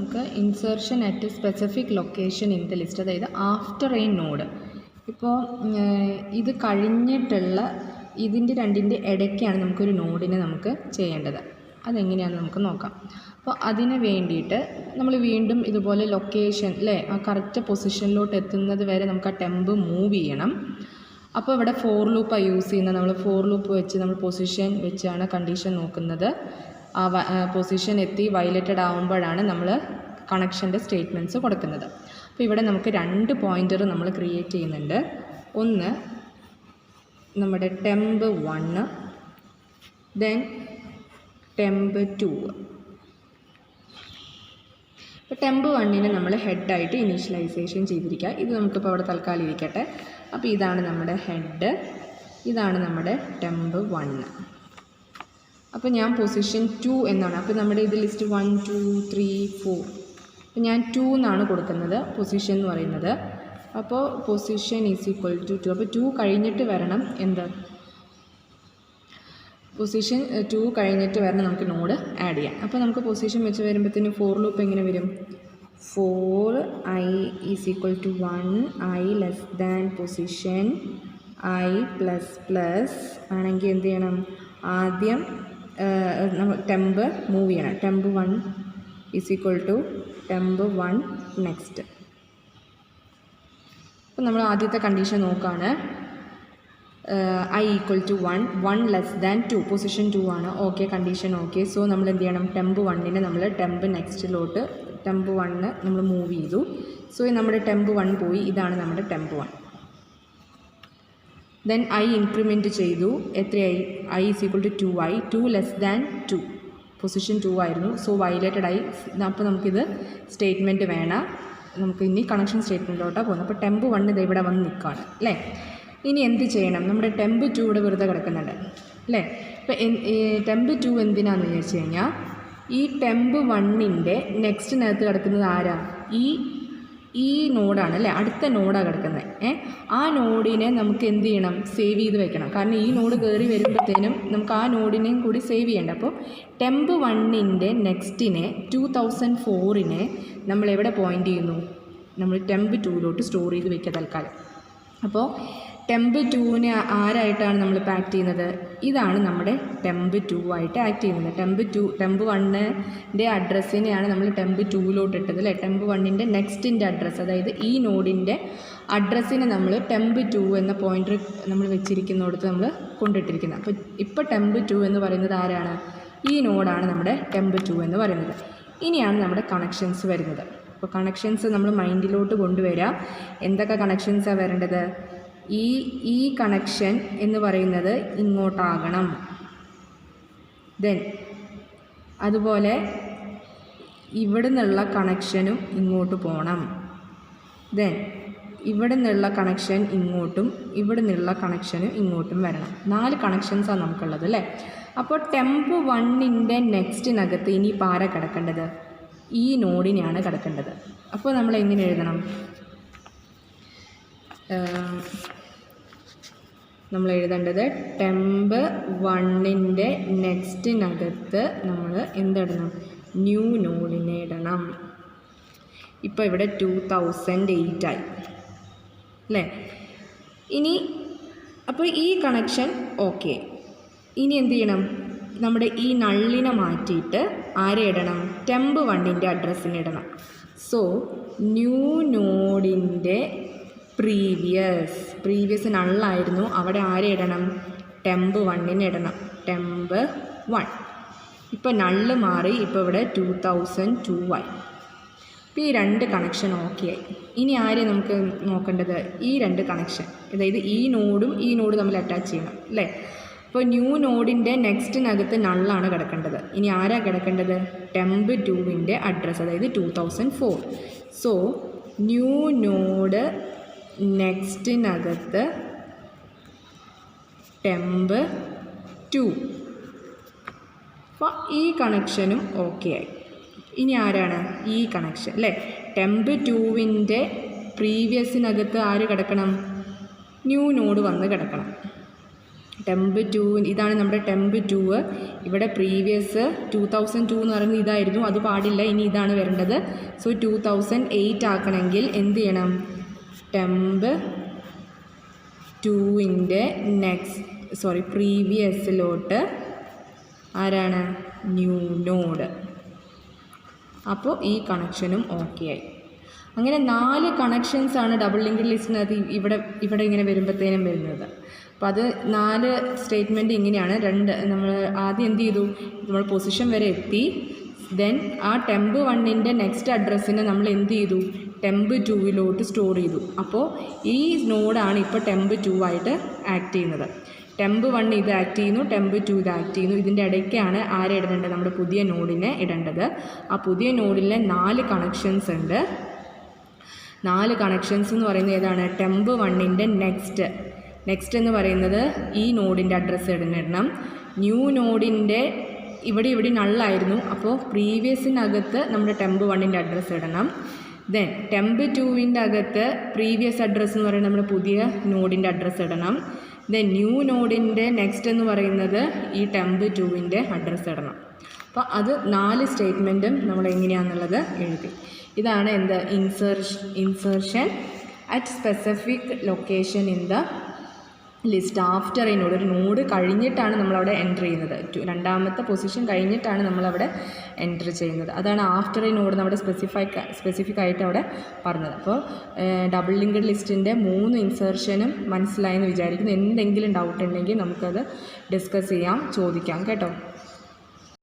നമുക്ക് insertion at specific location in the list, അതായത് after A node. ഇപ്പോൾ ഇത് കഴിഞ്ഞിട്ടുള്ള ഇതിൻ്റെ രണ്ടിൻ്റെ ഇടയ്ക്കാണ് നമുക്കൊരു നോഡിനെ നമുക്ക് ചെയ്യേണ്ടത്. അതെങ്ങനെയാണെന്ന് നമുക്ക് നോക്കാം. അപ്പോൾ അതിന് വേണ്ടിയിട്ട് നമ്മൾ വീണ്ടും ഇതുപോലെ ലൊക്കേഷൻ അല്ലേ, ആ കറക്റ്റ് പൊസിഷനിലോട്ട് എത്തുന്നത് വരെ നമുക്ക് ആ ടെമ്പ് മൂവ് ചെയ്യണം. അപ്പോൾ ഇവിടെ ഫോർ ലൂപ്പാണ് യൂസ് ചെയ്യുന്നത്. നമ്മൾ ഫോർ ലൂപ്പ് വെച്ച് നമ്മൾ പൊസിഷൻ വെച്ചാണ് കണ്ടീഷൻ നോക്കുന്നത്. ആ പൊസിഷൻ എത്തി വയലേറ്റഡ് ആകുമ്പോഴാണ് നമ്മൾ കണക്ഷൻ്റെ സ്റ്റേറ്റ്മെൻറ്റ്സ് കൊടുക്കുന്നത്. അപ്പോൾ ഇവിടെ നമുക്ക് 2 പോയിൻ്റർ നമ്മൾ ക്രിയേറ്റ് ചെയ്യുന്നുണ്ട്. ഒന്ന് നമ്മുടെ ടെമ്പ് 1, ദെൻ ടെമ്പ് 2. ഇപ്പോൾ ടെമ്പ് 1നെ നമ്മൾ ഹെഡായിട്ട് ഇനീഷ്യലൈസേഷൻ ചെയ്തിരിക്കുക. ഇത് നമുക്കിപ്പോൾ അവിടെ തൽക്കാലം ഇരിക്കട്ടെ. അപ്പോൾ ഇതാണ് നമ്മുടെ ഹെഡ്, ഇതാണ് നമ്മുടെ ടെമ്പ് 1. അപ്പോൾ ഞാൻ പൊസിഷൻ 2 എന്നാണ്. അപ്പോൾ നമ്മുടെ ഇത് ലിസ്റ്റ് 1 2 3 4. അപ്പോൾ ഞാൻ 2 എന്നാണ് കൊടുക്കുന്നത് പൊസിഷൻ എന്ന് പറയുന്നത്. അപ്പോൾ പൊസിഷൻ ഈസ് ഈക്വൽ ടു 2. അപ്പോൾ 2 കഴിഞ്ഞിട്ട് വരണം എന്ത്, പൊസിഷൻ 2 കഴിഞ്ഞിട്ട് വരണം നമുക്ക് നോഡ് ആഡ് ചെയ്യാം. അപ്പോൾ നമുക്ക് പൊസിഷൻ വെച്ച് വരുമ്പോഴത്തേന് ഫോർ ലൂപ്പ് എങ്ങനെ വരും? 4i is equal to 1i less than position i plus plus ആണെങ്കിൽ എന്ത് ചെയ്യണം? ആദ്യം ടെമ്പ് മൂവ് ചെയ്യണം. Temp 1 is equal to temp 1 next. അപ്പോൾ നമ്മൾ ആദ്യത്തെ കണ്ടീഷൻ നോക്കുകയാണ്. i equal to 1 less than 2, position 2 ആണ്. Okay, condition okay. സോ നമ്മൾ എന്ത് ചെയ്യണം? ടെമ്പ് 1നെ നമ്മൾ ടെമ്പ് നെക്സ്റ്റിലോട്ട് ടെമ്പ് 1 നമ്മൾ മൂവ് ചെയ്തു. സോ നമ്മുടെ ടെമ്പ് 1 പോയി. ഇതാണ് നമ്മുടെ ടെമ്പ് 1. ദെൻ i ഇൻക്രിമെൻറ്റ് ചെയ്തു. എത്രയായി? i is equal to 2i, 2 less than 2, position 2 ആയിരുന്നു. സോ വയലേറ്റഡ് ആയി. അപ്പോൾ നമുക്കിത് സ്റ്റേറ്റ്മെൻറ്റ് വേണം. നമുക്ക് ഇനി കണക്ഷൻ സ്റ്റേറ്റ്മെൻറ്റിലോട്ടാണ് പോകുന്നത്. അപ്പോൾ ടെമ്പ് 1 ഇത് ഇവിടെ വന്ന് നിൽക്കുകയാണ് അല്ലേ. ഇനി എന്ത് ചെയ്യണം? നമ്മുടെ ടെമ്പ് 2 ഇവിടെ വെറുതെ കിടക്കുന്നുണ്ട് അല്ലേ. ഇപ്പോൾ ടെമ്പ് 2 എന്തിനാണെന്ന് വിചാരിച്ചു കഴിഞ്ഞാൽ ഈ ടെമ്പ് 1ൻ്റെ നെക്സ്റ്റിനകത്ത് കിടക്കുന്നത് ആരാ? ഈ നോഡാണ് അല്ലേ, അടുത്ത നോഡാണ് കിടക്കുന്നത്. ആ നോഡിനെ നമുക്ക് എന്ത് ചെയ്യണം? സേവ് ചെയ്ത് വെക്കണം. കാരണം ഈ നോഡ് കയറി വരുമ്പോഴത്തേനും നമുക്ക് ആ നോഡിനെയും കൂടി സേവ് ചെയ്യേണ്ട. അപ്പോൾ ടെമ്പ് 1ൻ്റെ നെക്സ്റ്റിനെ 2004നെ നമ്മൾ എവിടെ പോയിൻ്റ് ചെയ്യുന്നു? നമ്മൾ ടെമ്പ് 2ലോട്ട് സ്റ്റോർ ചെയ്ത് വെക്കുക തൽക്കാലം. അപ്പോൾ ടെമ്പ് 2നെ ആരായിട്ടാണ് നമ്മൾ ആക്ട് ചെയ്യുന്നത്? ഇതാണ് നമ്മുടെ ടെമ്പ് 2 ആയിട്ട് ആക്ട് ചെയ്യുന്നത്. ടെമ്പ് 1ൻ്റെ അഡ്രസ്സിനെയാണ് നമ്മൾ ടെമ്പ് 2ലോട്ട് ഇട്ടത് അല്ലേ. ടെമ്പ് 1ൻ്റെ നെക്സ്റ്റിൻ്റെ അഡ്രസ്സ്, അതായത് ഈ നോഡിൻ്റെ അഡ്രസ്സിനെ നമ്മൾ ടെമ്പ് 2 എന്ന പോയിൻ്റർ നമ്മൾ വെച്ചിരിക്കുന്നിടത്ത് നമ്മൾ കൊണ്ടിട്ടിരിക്കുന്നത്. അപ്പോൾ ഇപ്പോൾ ടെമ്പ് 2 എന്ന് പറയുന്നത് ആരാണ്? ഈ നോഡാണ് നമ്മുടെ ടെമ്പ് 2 എന്ന് പറയുന്നത്. ഇനിയാണ് നമ്മുടെ കണക്ഷൻസ് വരുന്നത്. അപ്പോൾ കണക്ഷൻസ് നമ്മൾ മൈൻഡിലോട്ട് കൊണ്ടുവരിക. എന്തൊക്കെ കണക്ഷൻസാണ് വരേണ്ടത്? ഈ കണക്ഷൻ എന്ന് പറയുന്നത് ഇങ്ങോട്ടാകണം. ദെൻ അതുപോലെ ഇവിടെ നിന്നുള്ള കണക്ഷനും ഇങ്ങോട്ട് പോകണം. ദെൻ ഇവിടെ നിന്നുള്ള കണക്ഷൻ ഇങ്ങോട്ടും ഇവിടെ നിന്നുള്ള കണക്ഷനും ഇങ്ങോട്ടും വരണം. 4 കണക്ഷൻസാണ് നമുക്കുള്ളത് അല്ലേ. അപ്പോൾ ടെമ്പ് 1ൻ്റെ നെക്സ്റ്റിനകത്ത് ഇനി പാര കിടക്കേണ്ടത്? ഈ നോഡിനെയാണ് കിടക്കേണ്ടത്. അപ്പോൾ നമ്മൾ എങ്ങനെ എഴുതണം? നമ്മൾ എഴുതേണ്ടത് ടെമ്പ് 1ൻ്റെ നെക്സ്റ്റിനകത്ത് നമ്മൾ എന്തിടണം? ന്യൂ നോഡിനെ ഇടണം. ഇപ്പോൾ ഇവിടെ 2008 ആയി അല്ലേ. ഇനി അപ്പോൾ ഈ കണക്ഷൻ ഓക്കെ. ഇനി എന്ത് ചെയ്യണം? നമ്മുടെ ഈ നള്ളിനെ മാറ്റിയിട്ട് ആരെ ഇടണം? ടെമ്പ് 1ൻ്റെ അഡ്രസ്സിന് ഇടണം. സോ ന്യൂ നോഡിൻ്റെ പ്രീവിയസ് നള്ളായിരുന്നു, അവിടെ ആരെ ഇടണം? ടെമ്പ് 1നെ ഇടണം. ടെമ്പ് 1 ഇപ്പോൾ നള്ള് മാറി. ഇപ്പോൾ ഇവിടെ 2002 ആയി. ഇപ്പോൾ ഈ 2 കണക്ഷൻ ഓക്കെ ആയി. ഇനി ആരെ നമുക്ക് നോക്കേണ്ടത്? ഈ 2 കണക്ഷൻ, അതായത് ഈ നോഡും തമ്മിൽ അറ്റാച്ച് ചെയ്യണം അല്ലേ. അപ്പോൾ ന്യൂ നോഡിൻ്റെ നെക്സ്റ്റിനകത്ത് നള്ളാണ് കിടക്കേണ്ടത്. ഇനി ആരാ കിടക്കേണ്ടത്? ടെമ്പ് 2ൻ്റെ അഡ്രസ്സ്, അതായത് 2004. സോ ന്യൂ നോഡ് നെക്സ്റ്റിനകത്ത് ടെമ്പ് 2. അപ്പോൾ ഈ കണക്ഷനും ഓക്കെ ആയി. ഇനി ആരാണ് ഈ കണക്ഷൻ അല്ലേ? ടെമ്പ് 2ൻ്റെ പ്രീവിയസിനകത്ത് ആര് കിടക്കണം? ന്യൂ നോഡ് വന്ന് കിടക്കണം. ടെമ്പ് 2 ഇതാണ് നമ്മുടെ ടെമ്പ് 2. ഇവിടെ പ്രീവിയസ് 2002 എന്ന് പറയുന്നത് ഇതായിരുന്നു, അത് പാടില്ല, ഇനി ഇതാണ് വരേണ്ടത്. സോ 2008 ആക്കണമെങ്കിൽ എന്ത് ചെയ്യണം? ടെമ്പ് 2ൻ്റെ പ്രീവിയസിലോട്ട് ആരാണ്? New node. അപ്പോൾ ഈ കണക്ഷനും ഓക്കെ ആയി. അങ്ങനെ 4 കണക്ഷൻസാണ് ഡബിൾ ലിങ്ക്ഡ് ലിസ്റ്റിനകത്ത് ഇവിടെ ഇങ്ങനെ വരുമ്പോഴത്തേനും വരുന്നത്. അപ്പോൾ അത് 4 സ്റ്റേറ്റ്മെൻറ്റ് ഇങ്ങനെയാണ്. നമ്മൾ ആദ്യം എന്ത് ചെയ്തു? നമ്മൾ പൊസിഷൻ വരെ എത്തി. ദെൻ ആ ടെമ്പ് 1ൻ്റെ നെക്സ്റ്റ് അഡ്രസ്സിനെ നമ്മൾ എന്ത് ചെയ്തു? ടെമ്പ് 2 സ്റ്റോർ ചെയ്തു. അപ്പോൾ ഈ നോഡാണ് ഇപ്പോൾ ടെമ്പ് 2 ആയിട്ട് ആക്ട് ചെയ്യുന്നത്. ടെമ്പ് 1 ഇത് ആക്ട് ചെയ്യുന്നു, ടെമ്പ് 2 ഇത് ആക്ട് ചെയ്യുന്നു. ഇതിൻ്റെ ഇടയ്ക്കാണ് ആരെ ഇടേണ്ടത്? നമ്മുടെ പുതിയ നോഡിനെ ഇടേണ്ടത്. ആ പുതിയ നോഡിലെ 4 കണക്ഷൻസ് ഉണ്ട്. 4 കണക്ഷൻസ് എന്ന് പറയുന്നത് ഏതാണ്? ടെമ്പ് 1ൻ്റെ നെക്സ്റ്റ് എന്ന് പറയുന്നത് ഈ നോഡിൻ്റെ അഡ്രസ്സ് ഇടണം. ന്യൂ നോഡിൻ്റെ ഇവിടെ നള്ളായിരുന്നു, അപ്പോൾ പ്രീവിയസിനകത്ത് നമ്മുടെ ടെമ്പ് 1ൻ്റെ അഡ്രസ്സ് ഇടണം. ദെൻ ടെമ്പ് 2ൻ്റെ അകത്ത് പ്രീവിയസ് അഡ്രസ്സ് എന്ന് പറയുന്നത് നമ്മുടെ പുതിയ നോഡിൻ്റെ അഡ്രസ്സ് ഇടണം. ദെൻ ന്യൂ നോഡിൻ്റെ നെക്സ്റ്റ് എന്ന് പറയുന്നത് ഈ ടെമ്പ് 2ൻ്റെ അഡ്രസ്സ് ഇടണം. അപ്പോൾ അത് 4 സ്റ്റേറ്റ്മെൻറ്റും നമ്മൾ എങ്ങനെയാണെന്നുള്ളത് എഴുതി. ഇതാണ് എന്ത്? Insertion at specific location in the list after A node. ഒരു നോഡ് കഴിഞ്ഞിട്ടാണ് നമ്മളവിടെ എൻ്റർ ചെയ്യുന്നത്. രണ്ടാമത്തെ പൊസിഷൻ കഴിഞ്ഞിട്ടാണ് നമ്മളവിടെ എൻ്റർ ചെയ്യുന്നത്. അതാണ് ആഫ്റ്റർ എ നോഡ് നമ്മുടെ സ്പെസിഫിക് ആയിട്ട് അവിടെ പറഞ്ഞത്. അപ്പോൾ ഡബിൾ ലിങ്ക്ഡ് ലിസ്റ്റിൻ്റെ 3 ഇൻസേർഷനും മനസ്സിലായെന്ന് വിചാരിക്കുന്നു. എന്തെങ്കിലും ഡൗട്ട് ഉണ്ടെങ്കിൽ നമുക്കത് ഡിസ്കസ് ചെയ്യാം, ചോദിക്കാം കേട്ടോ.